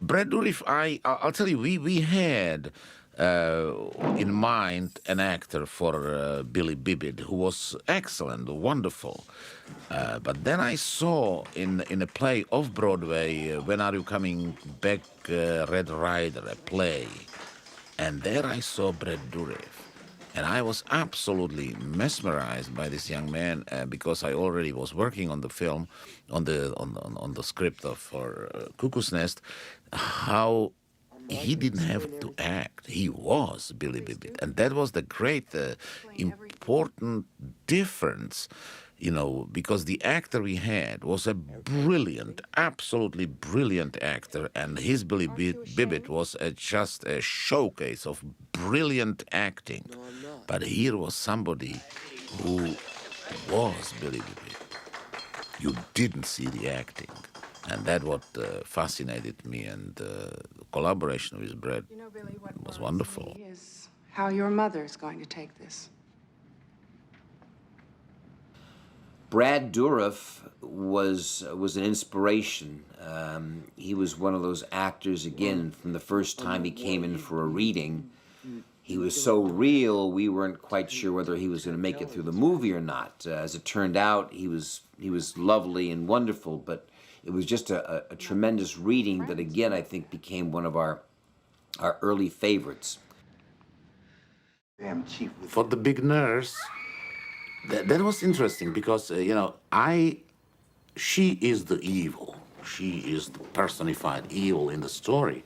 Brad Dourif, I'll tell you, we had in mind an actor for Billy Bibbit who was excellent, wonderful. But then I saw in a play off Broadway, When Are You Coming Back, Red Rider, a play, and there I saw Brad Dourif. And I was absolutely mesmerized by this young man because I already was working on the film, on the script of for Cuckoo's Nest. How he didn't have to act; he was Billy Bibbit, and that was the great, important difference. You know, because the actor we had was a brilliant, absolutely brilliant actor, and his Billy Bibbit was just a showcase of brilliant acting. But here was somebody who was Billy Bibbit. You didn't see the acting, and that what fascinated me, and the collaboration with Brad was wonderful. Is how your mother is going to take this. Brad Dourif was an inspiration. He was one of those actors, again, from the first time he came in for a reading. He was so real, we weren't quite sure whether he was going to make it through the movie or not. As it turned out, he was lovely and wonderful, but it was just a tremendous reading that, again, I think became one of our early favorites. For the big nurse, that was interesting because, you know, she is the evil. She is the personified evil in the story.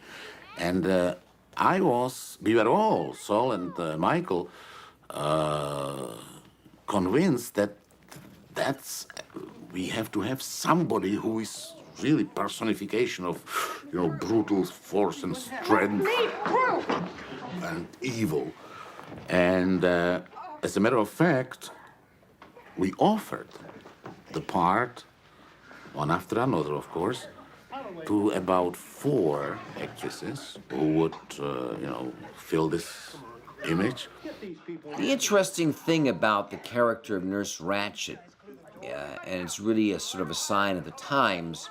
And we were all, Saul and Michael, convinced that we have to have somebody who is really personification of, you know, brutal force and strength and evil. And as a matter of fact, we offered the part, one after another, of course, to about 4 actresses who would, you know, fill this image. The interesting thing about the character of Nurse Ratched, and it's really a sort of a sign of the times,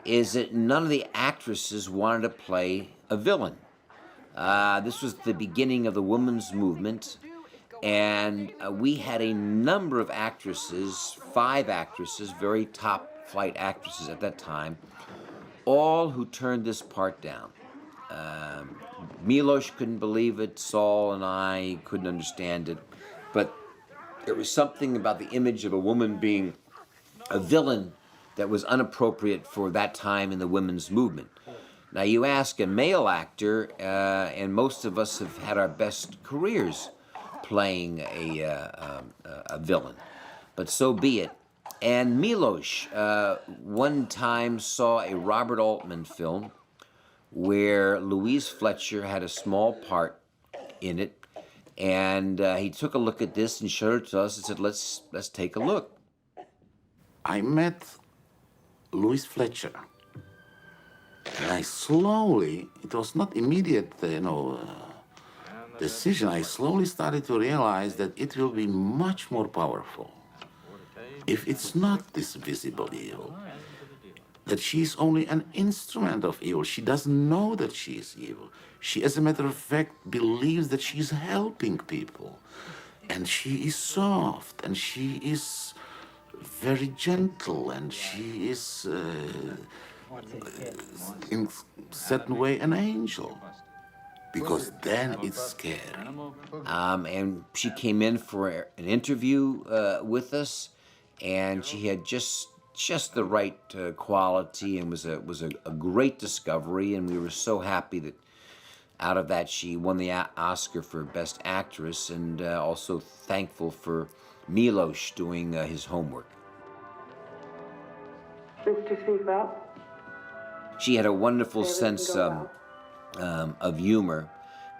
is that none of the actresses wanted to play a villain. This was the beginning of the women's movement, and we had a number of actresses, 5 actresses, very top-flight actresses at that time, all who turned this part down. Miloš couldn't believe it, Saul and I couldn't understand it, but there was something about the image of a woman being a villain that was inappropriate for that time in the women's movement. Now you ask a male actor, and most of us have had our best careers playing a villain, but so be it. And Miloš one time saw a Robert Altman film where Louise Fletcher had a small part in it, and he took a look at this and showed it to us and said, let's take a look. I met Louise Fletcher, and I slowly, it was not immediate, you know, decision, I slowly started to realize that it will be much more powerful if it's not this visible evil, that she's only an instrument of evil. She doesn't know that she is evil. She, as a matter of fact, believes that she's helping people. And she is soft, and she is very gentle, and she is, in a certain way, an angel. Because then it's scary. And she came in for an interview with us, and she had just the right quality, and was a great discovery, and we were so happy that out of that she won the Oscar for Best Actress, and also thankful for Miloš doing his homework. Mr. Seatbelt. She had a wonderful sense of humor,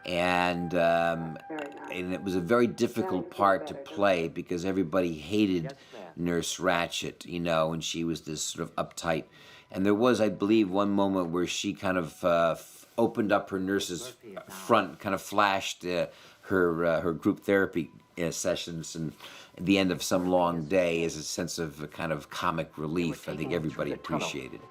and it was a very difficult part to play because everybody hated Nurse Ratched, you know, and she was this sort of uptight. And there was, I believe, one moment where she kind of opened up her nurse's front, kind of flashed her group therapy sessions, and at the end of some long day as a sense of kind of comic relief. I think everybody appreciated it.